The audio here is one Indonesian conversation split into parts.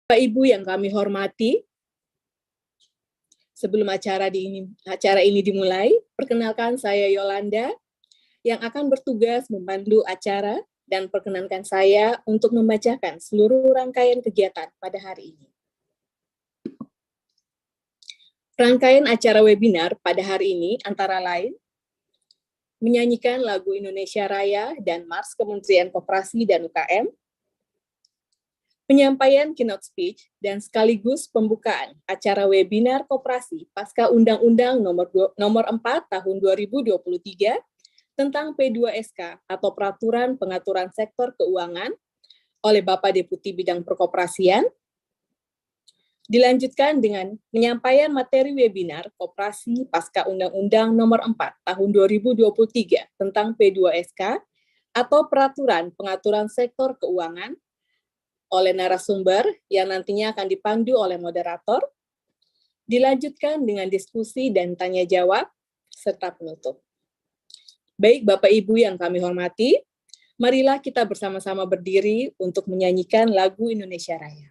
Bapak Ibu yang kami hormati, sebelum acara ini dimulai, perkenalkan saya Yolanda yang akan bertugas memandu acara dan perkenankan saya untuk membacakan seluruh rangkaian kegiatan pada hari ini. Rangkaian acara webinar pada hari ini antara lain menyanyikan lagu Indonesia Raya dan Mars Kementerian Koperasi dan UKM, penyampaian keynote speech dan sekaligus pembukaan acara webinar koperasi pasca Undang-Undang nomor 4 tahun 2023 tentang P2SK atau Peraturan Pengaturan Sektor Keuangan oleh Bapak Deputi Bidang Perkoperasian, dilanjutkan dengan penyampaian materi webinar koperasi pasca Undang-Undang nomor 4 tahun 2023 tentang P2SK atau Peraturan Pengaturan Sektor Keuangan oleh narasumber yang nantinya akan dipandu oleh moderator, dilanjutkan dengan diskusi dan tanya jawab, serta penutup. Baik Bapak Ibu yang kami hormati, marilah kita bersama-sama berdiri untuk menyanyikan lagu Indonesia Raya.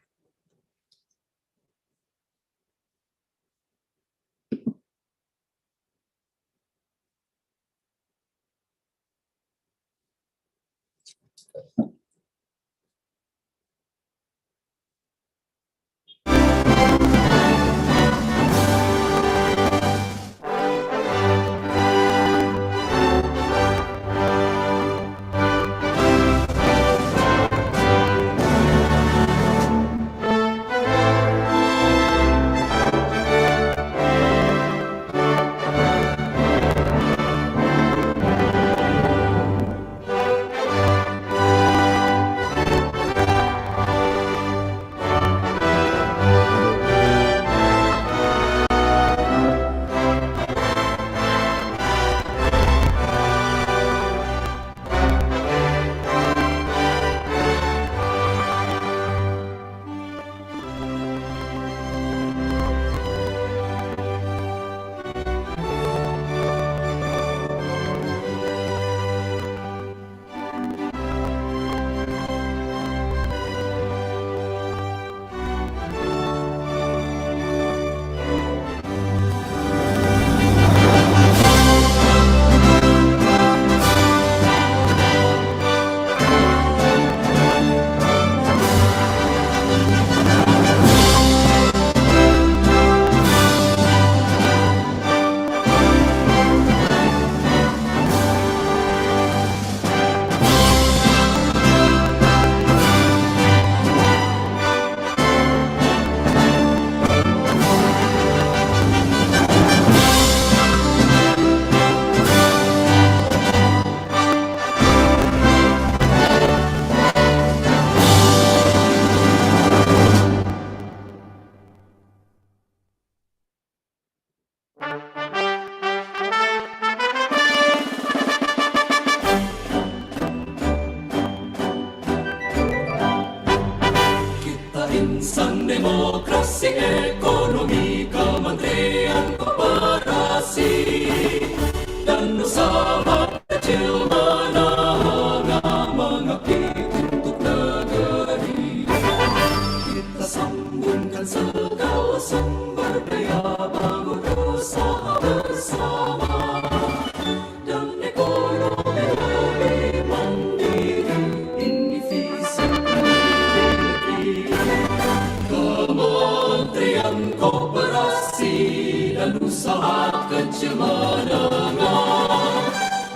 Insan Demokrasi Ekonomi Kementerian Koperasi dan usaha kecil menengah mengabdi untuk negeri. Kita sambungkan segala sumber daya bangun usaha bersama dan ekonomi lebih mandiri, indivisi Kementerian Koperasi dan Usaha Kecil Menengah,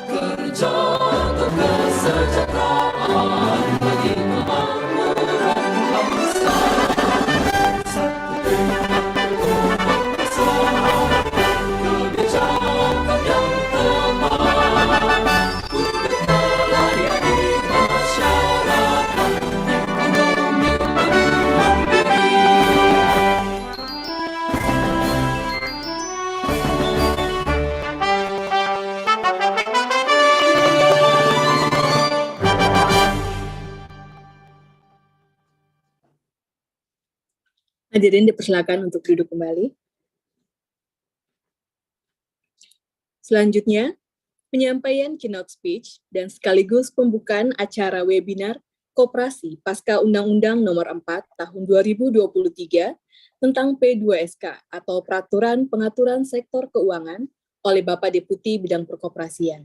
kerja untuk kesejahteraan bagi kemakmuran bangsa. Satu usaha, kebijakan yang tepat untuk melayani masyarakat, ekonomi lebih mandiri. Hadirin dipersilakan untuk duduk kembali. Selanjutnya, penyampaian keynote speech dan sekaligus pembukaan acara webinar Koperasi pasca Undang-Undang Nomor 4 Tahun 2023 tentang P2SK atau Peraturan Pengaturan Sektor Keuangan oleh Bapak Deputi Bidang Perkoperasian.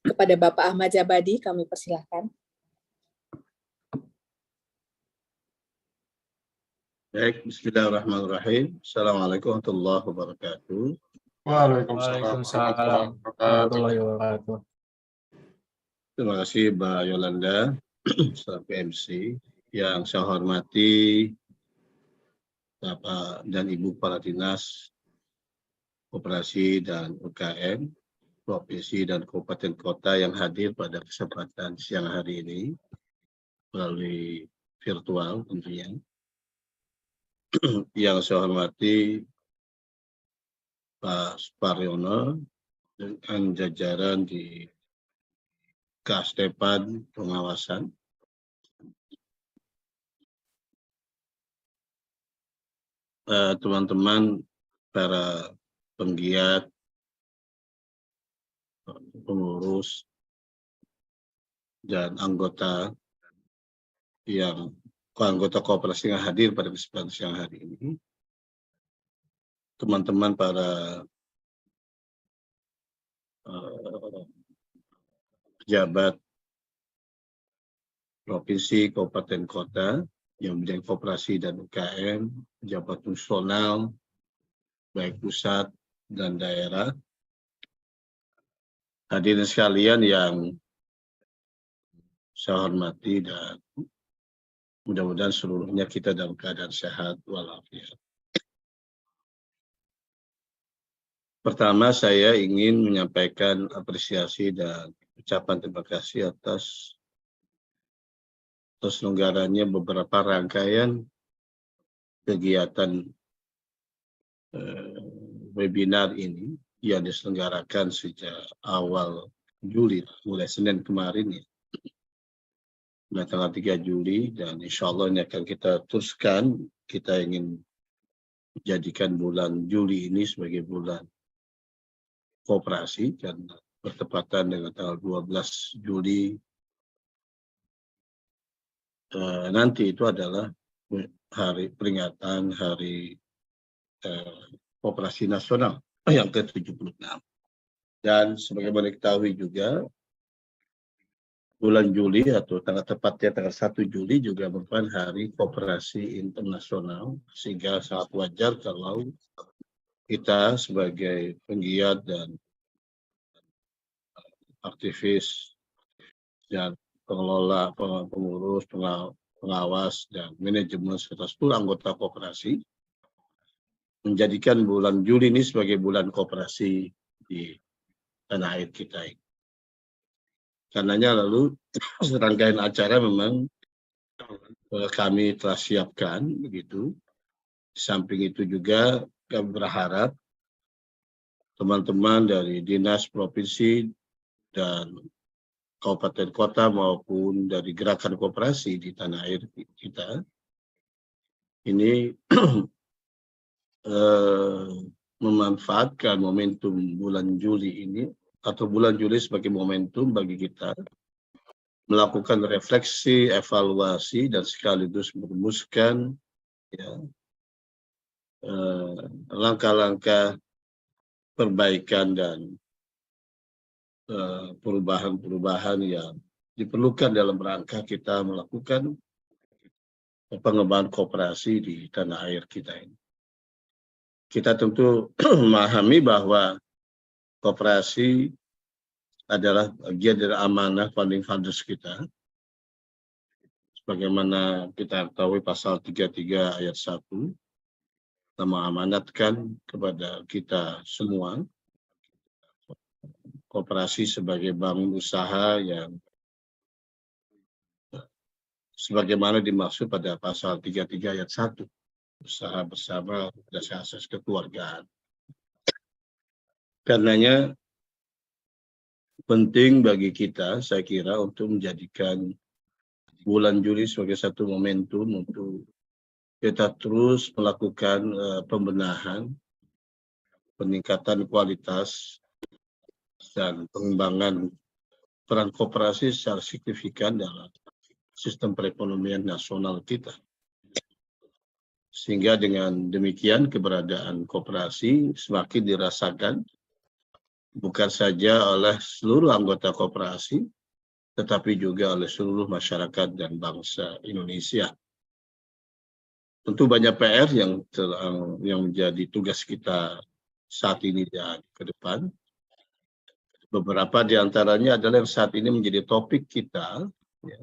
Kepada Bapak Ahmad Jabadi, kami persilahkan. Baik, bismillahirrahmanirrahim. Assalamualaikum warahmatullahi wabarakatuh. Waalaikumsalam warahmatullahi wabarakatuh. Terima kasih Mbak Yolanda, selaku MC. Yang saya hormati Bapak dan Ibu Kepala Dinas Koperasi dan UKM, Provinsi dan Kabupaten Kota yang hadir pada kesempatan siang hari ini melalui virtual tentunya. Yang saya hormati Pak Suparyono dan jajaran di Kasdepan Pengawasan, teman-teman para penggiat, pengurus, dan anggota koperasi yang hadir pada kesempatan siang hari ini, teman-teman para pejabat provinsi, kabupaten, kota yang bidang koperasi dan UKM, pejabat fungsional baik pusat dan daerah, hadirin sekalian yang saya hormati, dan mudah-mudahan seluruhnya kita dalam keadaan sehat walafiat. Pertama, saya ingin menyampaikan apresiasi dan ucapan terima kasih atas terselenggaranya beberapa rangkaian kegiatan webinar ini yang diselenggarakan sejak awal Juli, mulai Senin kemarin ya. Mulai tanggal 3 Juli, dan insya Allah ini akan kita teruskan. Kita ingin menjadikan bulan Juli ini sebagai bulan koperasi, dan bertepatan dengan tanggal 12 Juli nanti itu adalah hari peringatan Hari Koperasi Nasional yang ke-76. Dan sebagaimana diketahui juga, bulan Juli atau tepatnya tanggal 1 Juli juga merupakan Hari Koperasi Internasional, sehingga sangat wajar kalau kita sebagai penggiat dan aktivis dan pengelola, pengurus, pengawas, dan manajemen serta seluruh anggota koperasi menjadikan bulan Juli ini sebagai bulan koperasi di tanah air kita ini. Karenanya lalu serangkaian acara memang kami telah siapkan begitu. Di samping itu juga kami berharap teman-teman dari dinas provinsi dan kabupaten kota maupun dari gerakan koperasi di tanah air kita ini memanfaatkan momentum bulan Juli ini atau bulan Juli sebagai momentum bagi kita melakukan refleksi, evaluasi, dan sekaligus merumuskan langkah-langkah perbaikan dan perubahan-perubahan yang diperlukan dalam rangka kita melakukan pengembangan koperasi di tanah air kita ini. Kita tentu memahami bahwa koperasi adalah bagian dari amanah founding fathers kita. Sebagaimana kita ketahui pasal 33 ayat 1, kita mengamanatkan kepada kita semua koperasi sebagai bank usaha yang sebagaimana dimaksud pada pasal 33 ayat 1, usaha bersama berdasarkan asas kekeluargaan. Karenanya penting bagi kita, saya kira, untuk menjadikan bulan Juli sebagai satu momentum untuk kita terus melakukan pembenahan, peningkatan kualitas, dan pengembangan peran koperasi secara signifikan dalam sistem perekonomian nasional kita. Sehingga dengan demikian keberadaan koperasi semakin dirasakan bukan saja oleh seluruh anggota koperasi, tetapi juga oleh seluruh masyarakat dan bangsa Indonesia. Tentu banyak PR yang menjadi tugas kita saat ini dan ke depan. Beberapa di antaranya adalah yang saat ini menjadi topik kita, ya,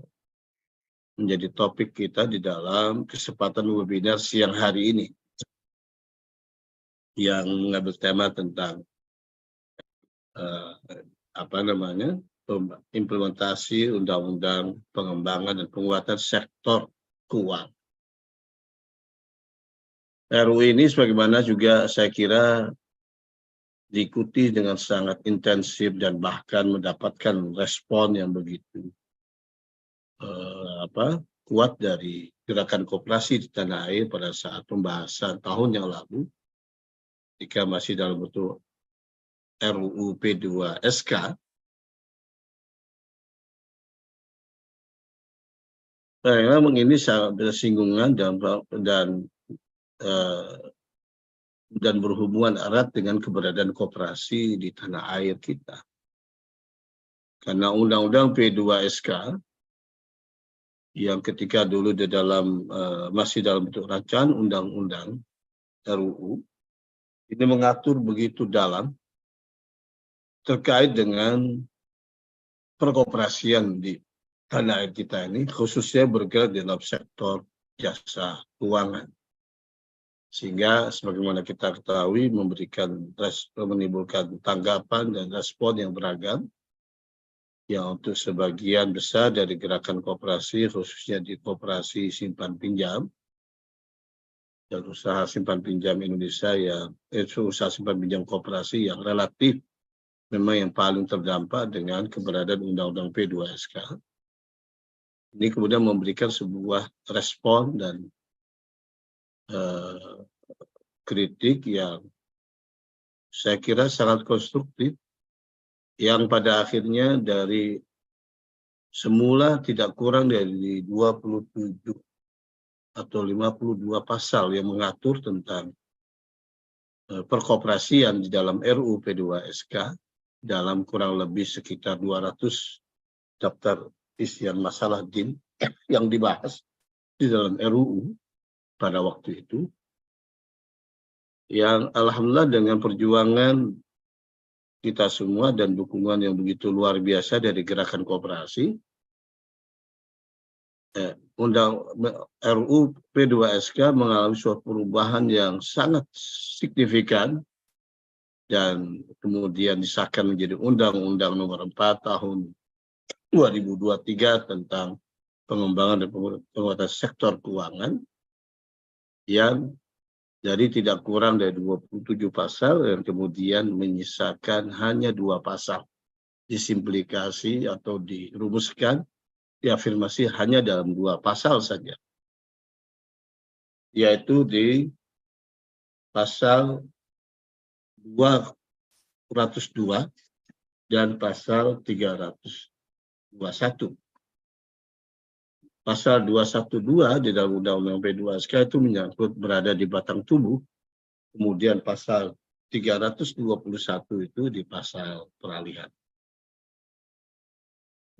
menjadi topik kita di dalam kesempatan webinar siang hari ini, yang mengambil tema tentang implementasi undang-undang pengembangan dan penguatan sektor keuangan. RUU ini sebagaimana juga saya kira diikuti dengan sangat intensif dan bahkan mendapatkan respon yang begitu kuat dari gerakan koperasi di tanah air pada saat pembahasan tahun yang lalu, ketika masih dalam bentuk RUU P2SK. Memang ini sangat bersinggungan dan berhubungan erat dengan keberadaan koperasi di tanah air kita. Karena Undang-Undang P2SK yang ketika dulu di dalam masih dalam bentuk rancangan undang-undang RUU ini mengatur begitu dalam terkait dengan perkoperasian di tanah air kita ini, khususnya bergerak dalam sektor jasa keuangan. Sehingga sebagaimana kita ketahui menimbulkan tanggapan dan respon yang beragam, yang untuk sebagian besar dari gerakan koperasi, khususnya di koperasi simpan pinjam dan usaha simpan pinjam Indonesia usaha simpan pinjam koperasi yang relatif memang yang paling terdampak dengan keberadaan Undang-Undang P2SK. Ini kemudian memberikan sebuah respon dan kritik yang saya kira sangat konstruktif, yang pada akhirnya dari semula tidak kurang dari 27 atau 52 pasal yang mengatur tentang perkoperasian di dalam RUU P2SK, dalam kurang lebih sekitar 200 daftar isian masalah DIN yang dibahas di dalam RUU pada waktu itu, yang alhamdulillah dengan perjuangan kita semua dan dukungan yang begitu luar biasa dari gerakan koperasi, RUU P2SK mengalami suatu perubahan yang sangat signifikan dan kemudian disahkan menjadi Undang-Undang Nomor 4 Tahun 2023 tentang pengembangan dan penguatan sektor keuangan, yang jadi tidak kurang dari 27 pasal yang kemudian menyisakan hanya 2 pasal. Disimplikasi atau dirumuskan, diafirmasi hanya dalam 2 pasal saja. Yaitu di pasal 202 dan pasal 321. Pasal 212 di dalam Undang-Undang P2SK itu menyangkut berada di batang tubuh. Kemudian pasal 321 itu di pasal peralihan.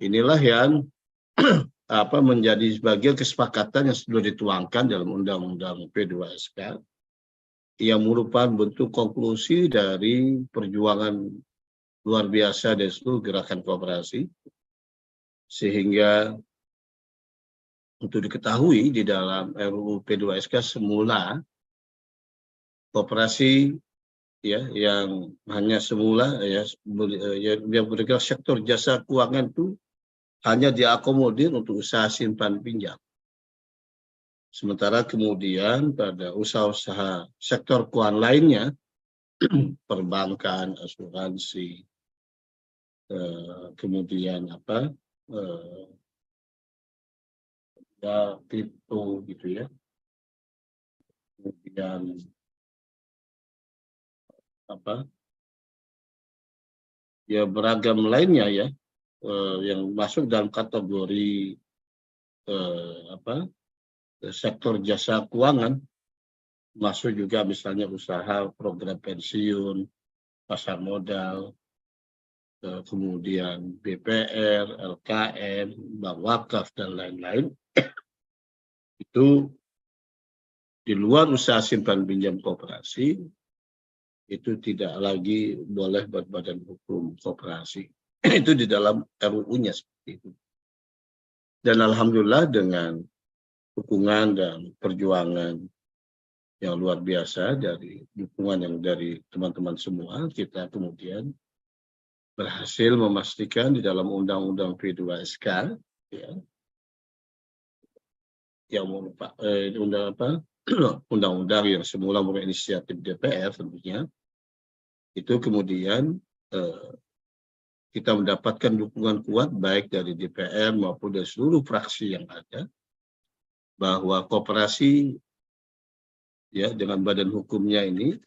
Inilah yang menjadi sebagian kesepakatan yang sudah dituangkan dalam Undang-Undang P2SK, yang merupakan bentuk konklusi dari perjuangan luar biasa dari seluruh gerakan koperasi, sehingga untuk diketahui di dalam RUU P2SK semula koperasi yang hanya semula yang bergerak sektor jasa keuangan itu hanya diakomodir untuk usaha simpan pinjam. Sementara kemudian pada usaha-usaha sektor keuangan lainnya, perbankan, asuransi, kemudian kripto gitu ya, kemudian beragam lainnya ya, yang masuk dalam kategori sektor jasa keuangan, masuk juga misalnya usaha program pensiun, pasar modal, kemudian BPR, LKN, bank wakaf, dan lain-lain. Itu di luar usaha simpan pinjam koperasi, itu tidak lagi boleh berbadan hukum koperasi. Itu di dalam RUU-nya seperti itu. Dan alhamdulillah dengan dukungan dan perjuangan yang luar biasa dari dukungan yang dari teman-teman semua, kita kemudian berhasil memastikan di dalam Undang-Undang P2SK, ya, yang undang-undang yang semula merupakan inisiatif DPR tentunya, itu kemudian kita mendapatkan dukungan kuat baik dari DPR maupun dari seluruh fraksi yang ada, bahwa koperasi ya dengan badan hukumnya ini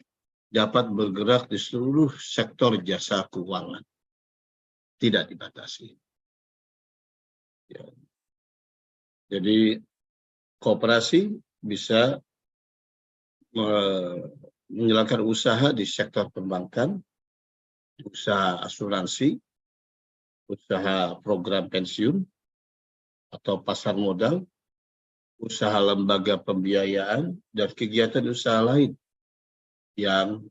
dapat bergerak di seluruh sektor jasa keuangan, tidak dibatasi. Ya. Jadi koperasi bisa menjalankan usaha di sektor perbankan, usaha asuransi, usaha program pensiun atau pasar modal, usaha lembaga pembiayaan, dan kegiatan usaha lain yang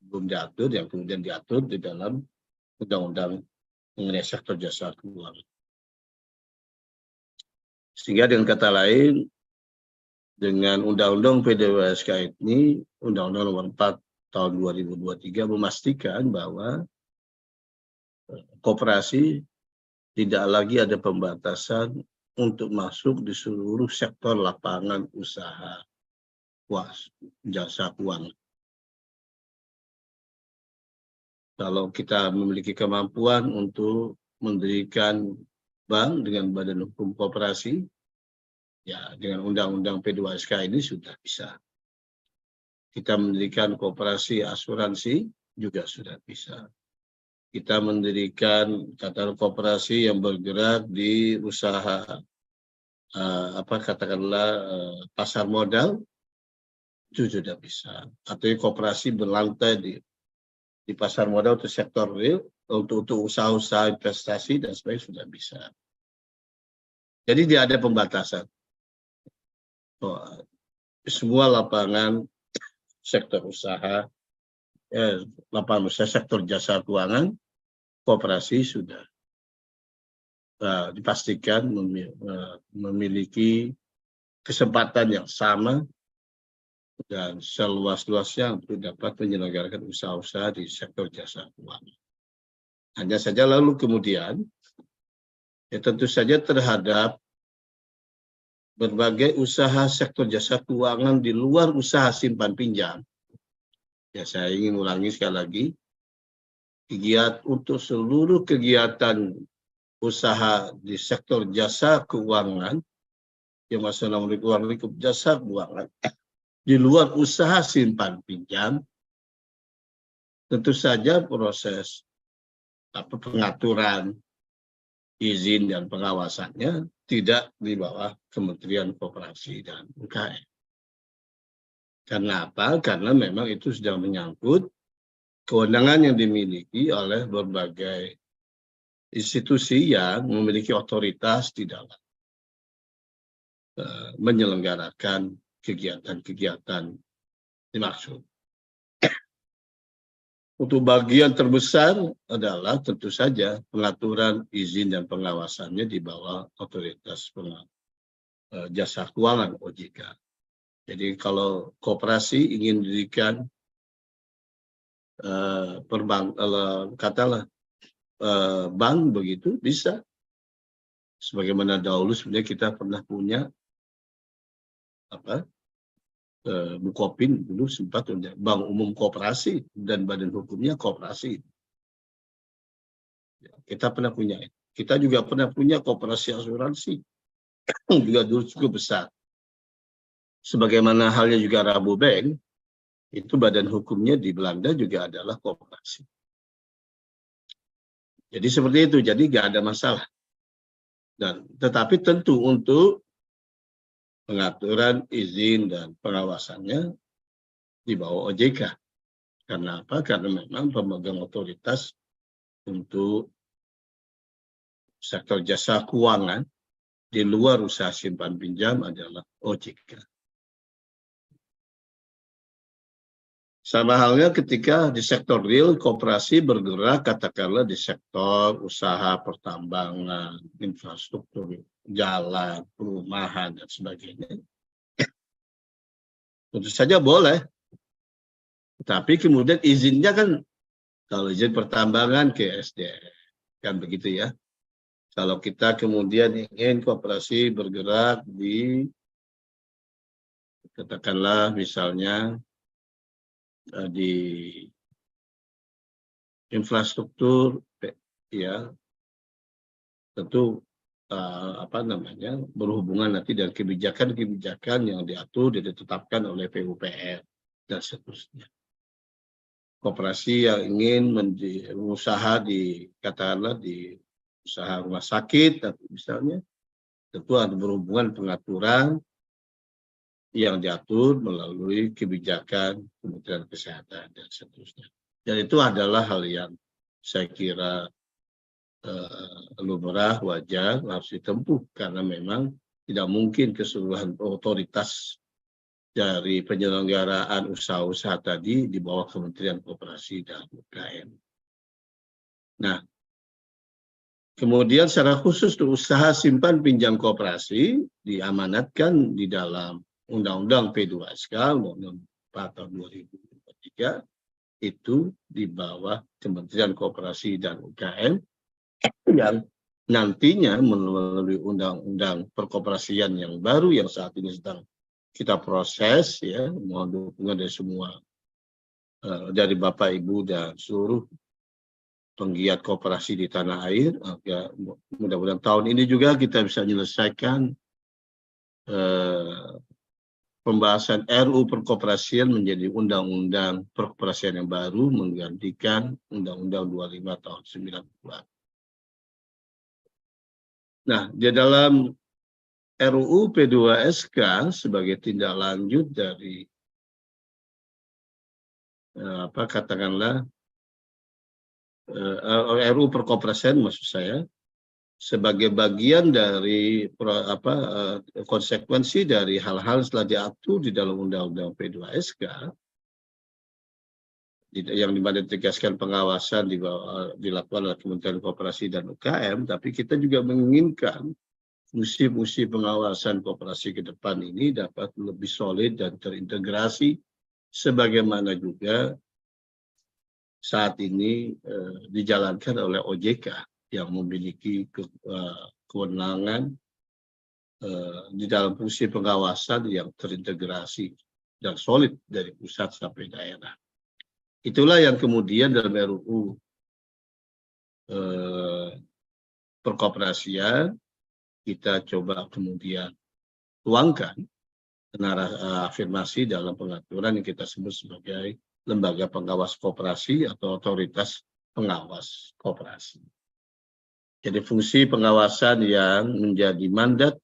belum diatur, yang kemudian diatur di dalam Undang-Undang mengenai sektor jasa keuangan. Sehingga dengan kata lain, dengan Undang-Undang P2SK ini, Undang-Undang Nomor 4 Tahun 2023 memastikan bahwa koperasi tidak lagi ada pembatasan untuk masuk di seluruh sektor lapangan usaha jasa keuangan. Kalau kita memiliki kemampuan untuk mendirikan bank dengan badan hukum koperasi, ya dengan Undang-Undang P2SK ini sudah bisa. Kita mendirikan koperasi asuransi juga sudah bisa. Kita mendirikan koperasi yang bergerak di usaha pasar modal, itu sudah bisa. Atau koperasi berlantai di pasar modal untuk sektor real, untuk usaha-usaha investasi dan sebagainya sudah bisa. Jadi tidak ada pembatasan. Semua lapangan sektor usaha, lapangan usaha sektor jasa keuangan, koperasi sudah dipastikan memiliki kesempatan yang sama dan seluas-luasnya untuk dapat menyelenggarakan usaha-usaha di sektor jasa keuangan. Hanya saja lalu kemudian, ya tentu saja terhadap berbagai usaha sektor jasa keuangan di luar usaha simpan pinjam, ya saya ingin ulangi sekali lagi, untuk seluruh kegiatan usaha di sektor jasa keuangan yang masuk dalam lingkup jasa keuangan di luar usaha simpan pinjam, tentu saja proses pengaturan, izin dan pengawasannya tidak di bawah Kementerian Koperasi dan UKM. Karena apa? Karena memang itu sudah menyangkut kewenangan yang dimiliki oleh berbagai institusi yang memiliki otoritas di dalam menyelenggarakan kegiatan-kegiatan dimaksud. Untuk bagian terbesar adalah tentu saja pengaturan izin dan pengawasannya di bawah otoritas jasa keuangan OJK. Jadi kalau koperasi ingin didirikan bank begitu bisa. Sebagaimana dahulu sebenarnya kita pernah punya Bukopin dulu sempat punya Bank Umum Koperasi dan badan hukumnya koperasi. Kita pernah punya. Kita juga pernah punya koperasi asuransi juga dulu cukup besar. Sebagaimana halnya juga Rabobank, itu badan hukumnya di Belanda juga adalah koperasi. Jadi seperti itu, jadi nggak ada masalah. Dan tetapi tentu untuk pengaturan, izin, dan pengawasannya di bawah OJK. Karena apa? Karena memang pemegang otoritas untuk sektor jasa keuangan di luar usaha simpan pinjam adalah OJK. Sama halnya ketika di sektor real, koperasi bergerak katakanlah di sektor usaha pertambangan, infrastruktur, jalan, perumahan, dan sebagainya. Tentu saja boleh. Tapi kemudian izinnya kan, kalau izin pertambangan ke SDM, kan begitu ya. Kalau kita kemudian ingin koperasi bergerak di, katakanlah misalnya, di infrastruktur, ya tentu berhubungan nanti dengan kebijakan-kebijakan yang diatur dan ditetapkan oleh PUPR dan seterusnya. Koperasi yang ingin berusaha di, katakanlah di usaha rumah sakit misalnya, tentu ada berhubungan pengaturan yang diatur melalui kebijakan Kementerian Kesehatan dan seterusnya. Dan itu adalah hal yang saya kira lumrah, wajar, harus ditempuh karena memang tidak mungkin keseluruhan otoritas dari penyelenggaraan usaha-usaha tadi di bawah Kementerian Koperasi dan UKM. Nah, kemudian secara khusus untuk usaha simpan pinjam koperasi diamanatkan di dalam Undang-Undang P2SK, Undang-Undang 4 tahun 2023, itu di bawah Kementerian Koperasi dan UKM yang nantinya melalui Undang-Undang Perkoperasian yang baru yang saat ini sedang kita proses, ya, mohon dukungan dari semua, dari Bapak Ibu dan seluruh penggiat koperasi di tanah air, agar mudah-mudahan tahun ini juga kita bisa menyelesaikan pembahasan RUU Perkoperasian menjadi Undang-Undang Perkoperasian yang baru menggantikan Undang-Undang 25 tahun 90. Nah, di dalam RUU P2SK sebagai tindak lanjut dari katakanlah RUU Perkoperasian maksud saya, sebagai bagian dari konsekuensi dari hal-hal setelah diatur di dalam Undang-Undang P2SK yang dimana ditegaskan pengawasan dilakukan oleh Kementerian Koperasi dan UKM, tapi kita juga menginginkan fungsi-fungsi pengawasan koperasi ke depan ini dapat lebih solid dan terintegrasi, sebagaimana juga saat ini dijalankan oleh OJK yang memiliki kewenangan di dalam fungsi pengawasan yang terintegrasi dan solid dari pusat sampai daerah. Itulah yang kemudian dalam RUU Perkoperasian kita coba kemudian tuangkan afirmasi dalam pengaturan yang kita sebut sebagai lembaga pengawas koperasi atau otoritas pengawas koperasi. Jadi fungsi pengawasan yang menjadi mandat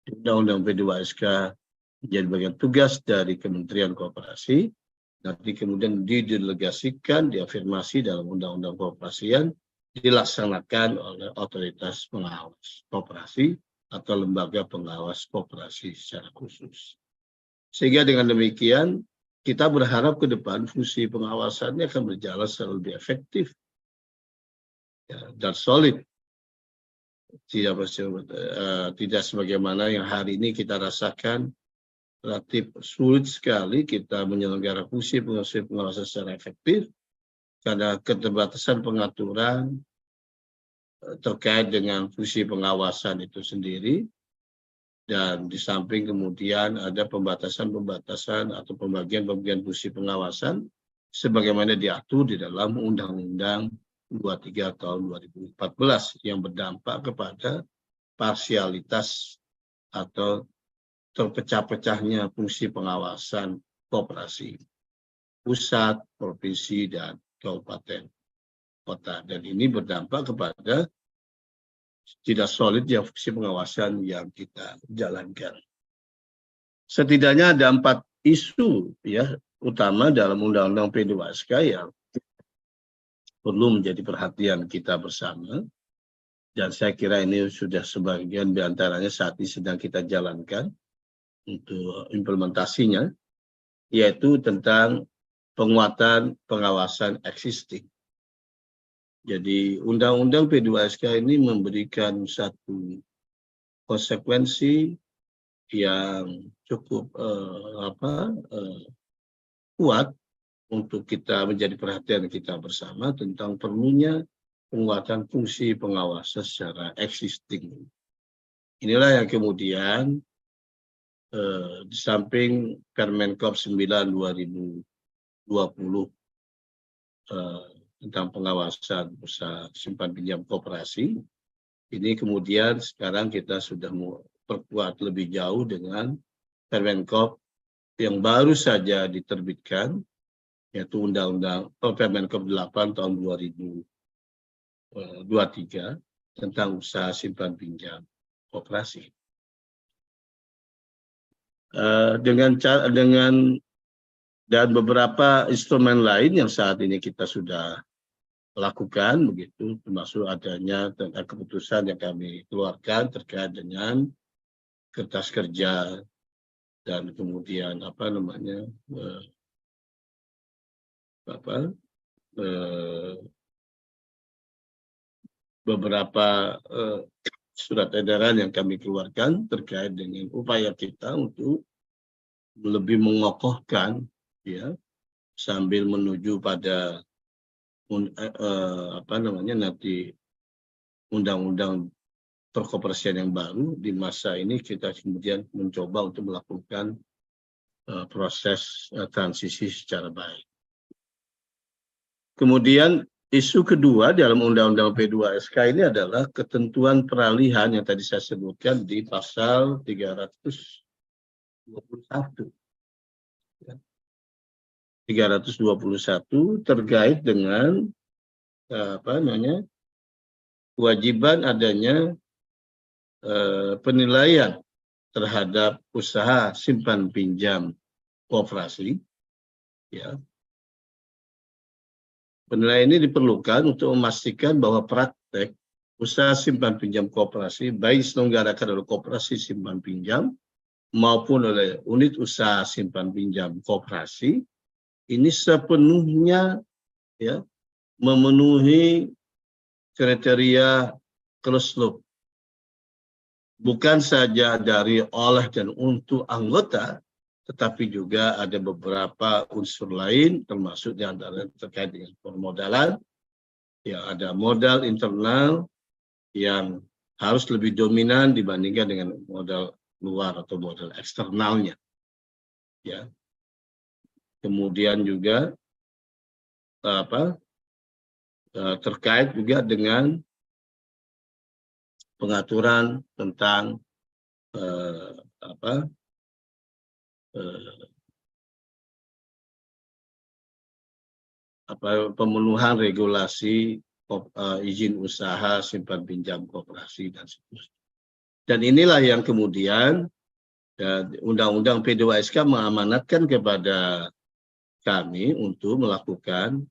Undang-Undang P2SK menjadi bagian tugas dari Kementerian Koperasi, nanti kemudian didelegasikan, diafirmasi dalam Undang-Undang Koperasian, dilaksanakan oleh otoritas pengawas koperasi atau lembaga pengawas koperasi secara khusus. Sehingga dengan demikian kita berharap ke depan fungsi pengawasannya akan berjalan secara lebih efektif dan solid. Tidak sebagaimana yang hari ini kita rasakan relatif sulit sekali kita menyelenggarakan fungsi pengawasan secara efektif karena keterbatasan pengaturan terkait dengan fungsi pengawasan itu sendiri, dan di samping kemudian ada pembatasan-pembatasan atau pembagian-pembagian fungsi pengawasan sebagaimana diatur di dalam Undang-Undang 23 tahun 2014 yang berdampak kepada parsialitas atau terpecah-pecahnya fungsi pengawasan koperasi pusat, provinsi, dan kabupaten kota, dan ini berdampak kepada tidak solidnya fungsi pengawasan yang kita jalankan. setidaknya ada 4 isu ya utama dalam Undang-Undang P2SK yang perlu menjadi perhatian kita bersama. Dan saya kira ini sudah sebagian diantaranya saat ini sedang kita jalankan untuk implementasinya, yaitu tentang penguatan pengawasan existing. Jadi Undang-Undang P2SK ini memberikan satu konsekuensi yang cukup kuat untuk kita menjadi perhatian kita bersama tentang perlunya penguatan fungsi pengawasan secara existing. Inilah yang kemudian di samping Permenkop 9/2020 tentang pengawasan usaha simpan pinjam koperasi, ini kemudian sekarang kita sudah mau perkuat lebih jauh dengan Permenkop yang baru saja diterbitkan, yaitu Undang-Undang Permenkop 8 tahun 2023 tentang usaha simpan pinjam koperasi. Dengan dan beberapa instrumen lain yang saat ini kita sudah lakukan, begitu, termasuk adanya keputusan yang kami keluarkan terkait dengan kertas kerja dan kemudian beberapa surat edaran yang kami keluarkan terkait dengan upaya kita untuk lebih mengokohkan ya sambil menuju pada nanti undang-undang perkoperasian yang baru. Di masa ini kita kemudian mencoba untuk melakukan proses transisi secara baik. Kemudian isu kedua dalam Undang-Undang P2SK ini adalah ketentuan peralihan yang tadi saya sebutkan di pasal 321. 321 terkait dengan kewajiban adanya penilaian terhadap usaha simpan pinjam koperasi. Ya. Penilaian ini diperlukan untuk memastikan bahwa praktek usaha simpan pinjam koperasi baik diselenggarakan oleh koperasi simpan pinjam maupun oleh unit usaha simpan pinjam koperasi ini sepenuhnya ya memenuhi kriteria closed loop. Bukan saja dari oleh dan untuk anggota, tetapi juga ada beberapa unsur lain, termasuk di antara terkait dengan permodalan. Ya, ada modal internal yang harus lebih dominan dibandingkan dengan modal luar atau modal eksternalnya. Ya. Kemudian juga terkait juga dengan pengaturan tentang pemenuhan regulasi izin usaha simpan pinjam koperasi dan seterusnya. Dan inilah yang kemudian Undang-Undang P2SK mengamanatkan kepada kami untuk melakukan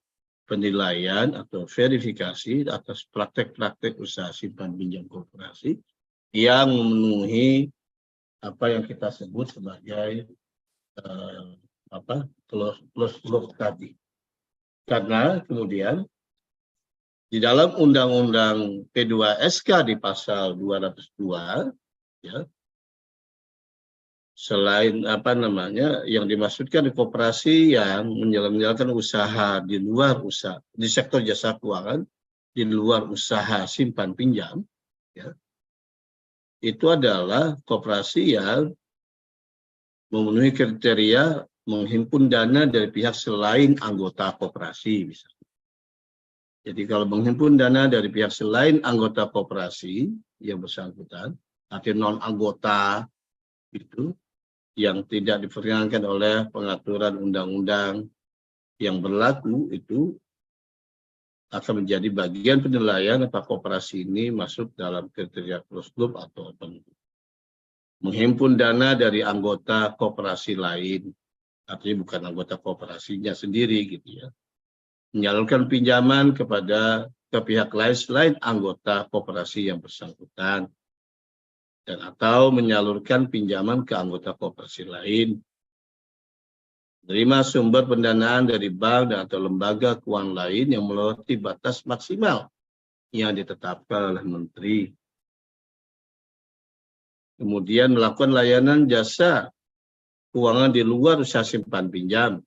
penilaian atau verifikasi atas praktek-praktek usaha simpan pinjam koperasi yang memenuhi apa yang kita sebut sebagai closed loop tadi. Karena kemudian di dalam Undang-Undang P2SK di pasal 202 ya selain yang dimaksudkan di koperasi yang menjalankan usaha di luar usaha di sektor jasa keuangan di luar usaha simpan pinjam ya itu adalah koperasi yang memenuhi kriteria menghimpun dana dari pihak selain anggota koperasi misalnya. Jadi kalau menghimpun dana dari pihak selain anggota koperasi yang bersangkutan atau non anggota itu yang tidak diperkenankan oleh pengaturan undang-undang yang berlaku itu akan menjadi bagian penilaian apakah koperasi ini masuk dalam kriteria closed loop atau open loop. menghimpun dana dari anggota koperasi lain, artinya bukan anggota koperasinya sendiri gitu ya, menyalurkan pinjaman ke pihak lain selain anggota koperasi yang bersangkutan, dan atau menyalurkan pinjaman ke anggota koperasi lain, menerima sumber pendanaan dari bank dan atau lembaga keuangan lain yang melewati batas maksimal yang ditetapkan oleh Menteri. Kemudian melakukan layanan jasa keuangan di luar usaha simpan pinjam,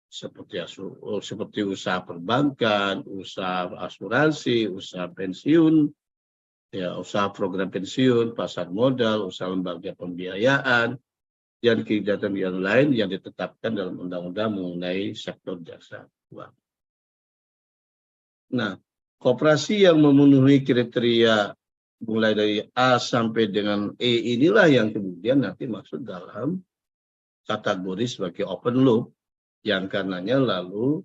seperti usaha perbankan, usaha asuransi, usaha pensiun, ya, usaha program pensiun, pasar modal, usaha lembaga pembiayaan, dan kegiatan yang lain yang ditetapkan dalam undang-undang mengenai sektor jasa keuangan. Nah, koperasi yang memenuhi kriteria mulai dari A sampai dengan E inilah yang kemudian nanti masuk dalam kategori sebagai open loop, yang karenanya lalu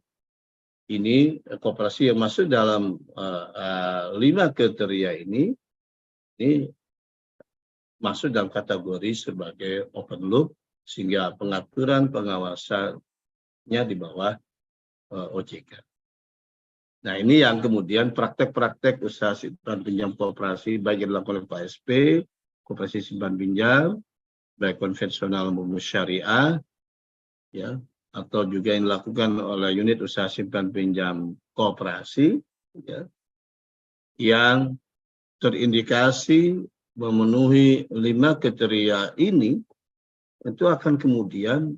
ini koperasi yang masuk dalam 5 kriteria ini masuk dalam kategori sebagai open loop, sehingga pengaturan pengawasannya di bawah OJK. Nah, ini yang kemudian praktek-praktek usaha simpan pinjam koperasi baik yang dilakukan oleh KSP, koperasi simpan pinjam, baik konvensional maupun syariah, ya, atau juga yang dilakukan oleh unit usaha simpan pinjam koperasi, ya, yang terindikasi memenuhi 5 kriteria ini, itu akan kemudian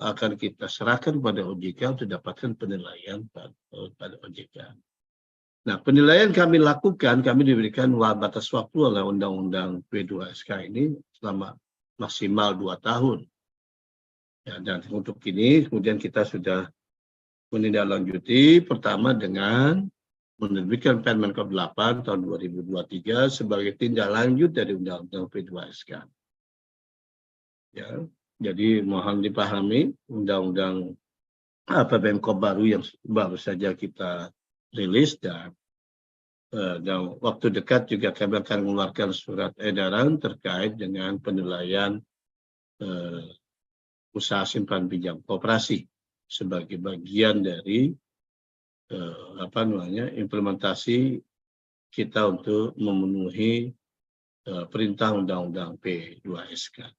akan kita serahkan pada OJK untuk dapatkan penilaian pada OJK. Nah, penilaian kami lakukan, kami diberikan batas waktu oleh Undang-Undang P2SK ini selama maksimal 2 tahun. Ya, dan untuk ini kemudian kita sudah menindaklanjuti pertama dengan menerbitkan Permen 8 tahun 2023 sebagai tindak lanjut dari Undang-Undang P2SK. Ya. Jadi mohon dipahami undang-undang Pemkop baru yang baru saja kita rilis, dan waktu dekat juga kami akan mengeluarkan surat edaran terkait dengan penilaian usaha simpan pinjam koperasi sebagai bagian dari implementasi kita untuk memenuhi perintah Undang-Undang P2SK.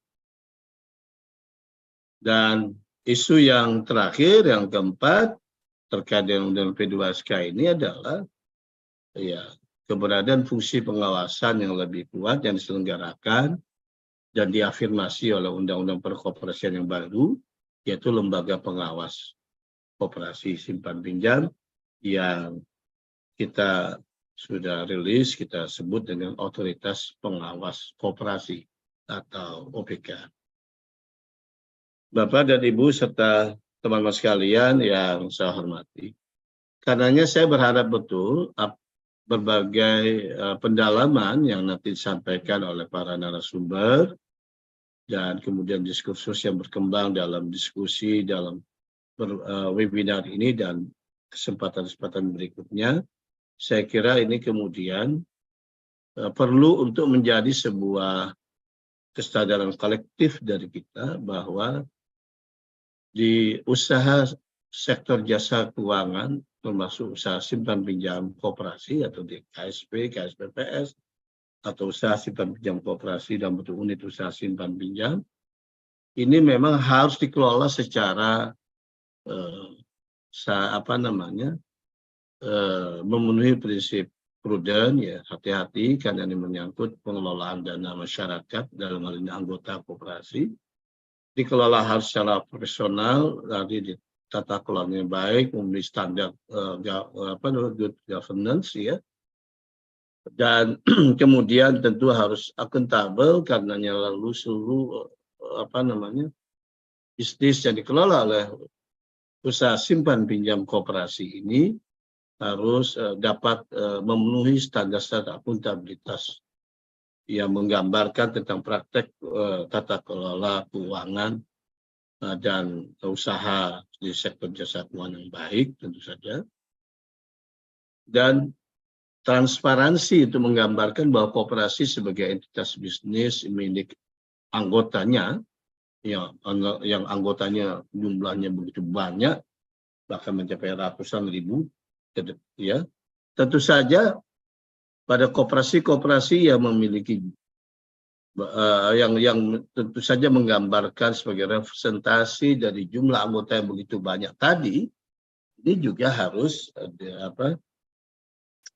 Dan isu yang terakhir, yang keempat, terkait dengan Undang-Undang P2SK ini adalah ya, keberadaan fungsi pengawasan yang lebih kuat yang diselenggarakan dan diafirmasi oleh Undang-Undang Perkoperasian yang baru, yaitu Lembaga Pengawas Koperasi Simpan Pinjam yang kita sudah rilis, kita sebut dengan Otoritas Pengawas Koperasi atau OPK. Bapak dan Ibu serta teman-teman sekalian yang saya hormati, karenanya saya berharap betul berbagai pendalaman yang nanti disampaikan oleh para narasumber dan kemudian diskursus yang berkembang dalam diskusi dalam webinar ini dan kesempatan-kesempatan berikutnya, saya kira ini kemudian perlu untuk menjadi sebuah kesadaran kolektif dari kita bahwa di usaha sektor jasa keuangan, termasuk usaha simpan pinjam koperasi atau di KSP, KSPPS, atau usaha simpan pinjam koperasi dan bentuk unit usaha simpan pinjam, ini memang harus dikelola secara memenuhi prinsip prudent, ya, hati-hati karena ini menyangkut pengelolaan dana masyarakat dalam hal ini anggota koperasi. Dikelola harus secara profesional, nanti ditata kelolanya baik, memenuhi standar good governance, ya. Dan kemudian tentu harus akuntabel karenanya lalu seluruh bisnis yang dikelola oleh usaha simpan pinjam koperasi ini harus dapat memenuhi standar-standar akuntabilitas yang menggambarkan tentang praktek tata kelola keuangan dan usaha di sektor jasa keuangan yang baik tentu saja. Dan transparansi itu menggambarkan bahwa koperasi sebagai entitas bisnis milik anggotanya, yang anggotanya jumlahnya begitu banyak, bahkan mencapai ratusan ribu, ya. Tentu saja pada koperasi-koperasi yang memiliki yang tentu saja menggambarkan sebagai representasi dari jumlah anggota yang begitu banyak tadi, ini juga harus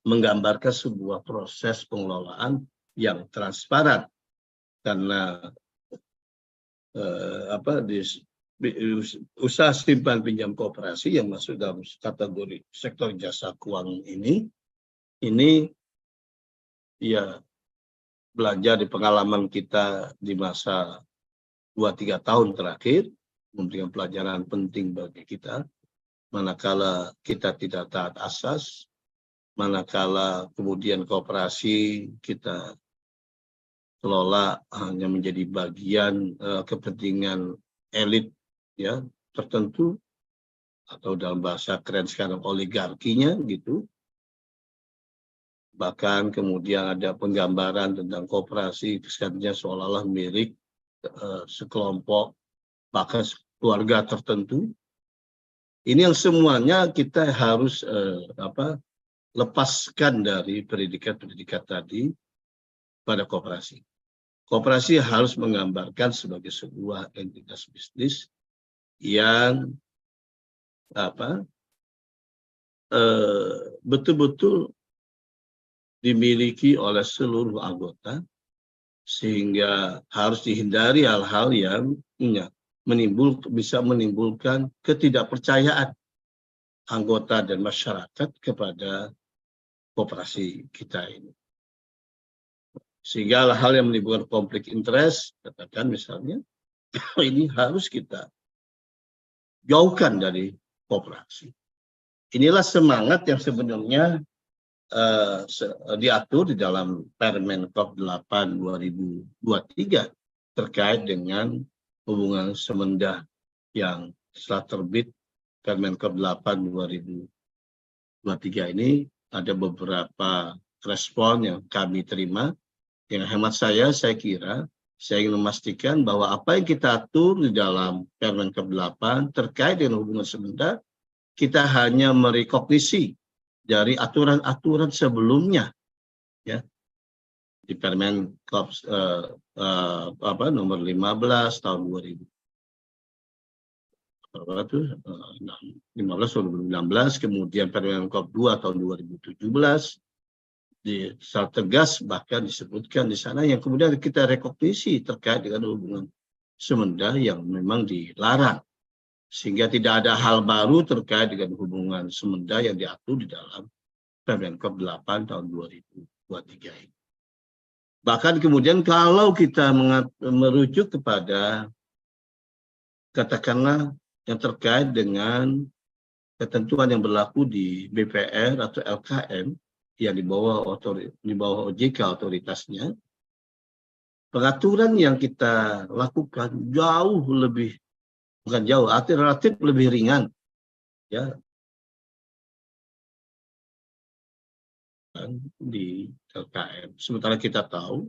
menggambarkan sebuah proses pengelolaan yang transparan, karena usaha simpan pinjam koperasi yang masuk dalam kategori sektor jasa keuangan ini ya belajar di pengalaman kita di masa 2-3 tahun terakhir, memberikan pelajaran penting bagi kita, manakala kita tidak taat asas, manakala kemudian koperasi kita kelola hanya menjadi bagian kepentingan elit ya tertentu, atau dalam bahasa keren sekarang oligarkinya gitu. Bahkan kemudian ada penggambaran tentang koperasi kesannya seolah-olah milik sekelompok bahkan keluarga tertentu. Ini yang semuanya kita harus lepaskan dari predikat-predikat tadi pada koperasi. Koperasi harus menggambarkan sebagai sebuah entitas bisnis yang betul-betul dimiliki oleh seluruh anggota, sehingga harus dihindari hal-hal yang bisa menimbulkan ketidakpercayaan anggota dan masyarakat kepada koperasi kita ini. Sehingga hal yang menimbulkan konflik interest, katakan misalnya, ini harus kita jauhkan dari koperasi. Inilah semangat yang sebenarnya diatur di dalam Permen Kop 8 2023 terkait dengan hubungan semenda yang setelah terbit Permen Kop 8 2023 ini. Ada beberapa respon yang kami terima. Yang hemat saya kira saya ingin memastikan bahwa apa yang kita atur di dalam Permen Kop 8 terkait dengan hubungan semenda, kita hanya merekognisi dari aturan-aturan sebelumnya, ya, di Permen Kop nomor 15 tahun 2016, kemudian Permen Kop 2 tahun 2017, secara tegas bahkan disebutkan di sana yang kemudian kita rekognisi terkait dengan hubungan semenda yang memang dilarang, sehingga tidak ada hal baru terkait dengan hubungan semenda yang diatur di dalam Permen Kop 8 tahun 2023 ini. Bahkan kemudian kalau kita merujuk kepada katakanlah yang terkait dengan ketentuan yang berlaku di BPR atau LKM yang di bawah OJK otoritasnya, pengaturan yang kita lakukan jauh lebih, bukan jauh, relatif lebih ringan, ya, di LKM. Sementara kita tahu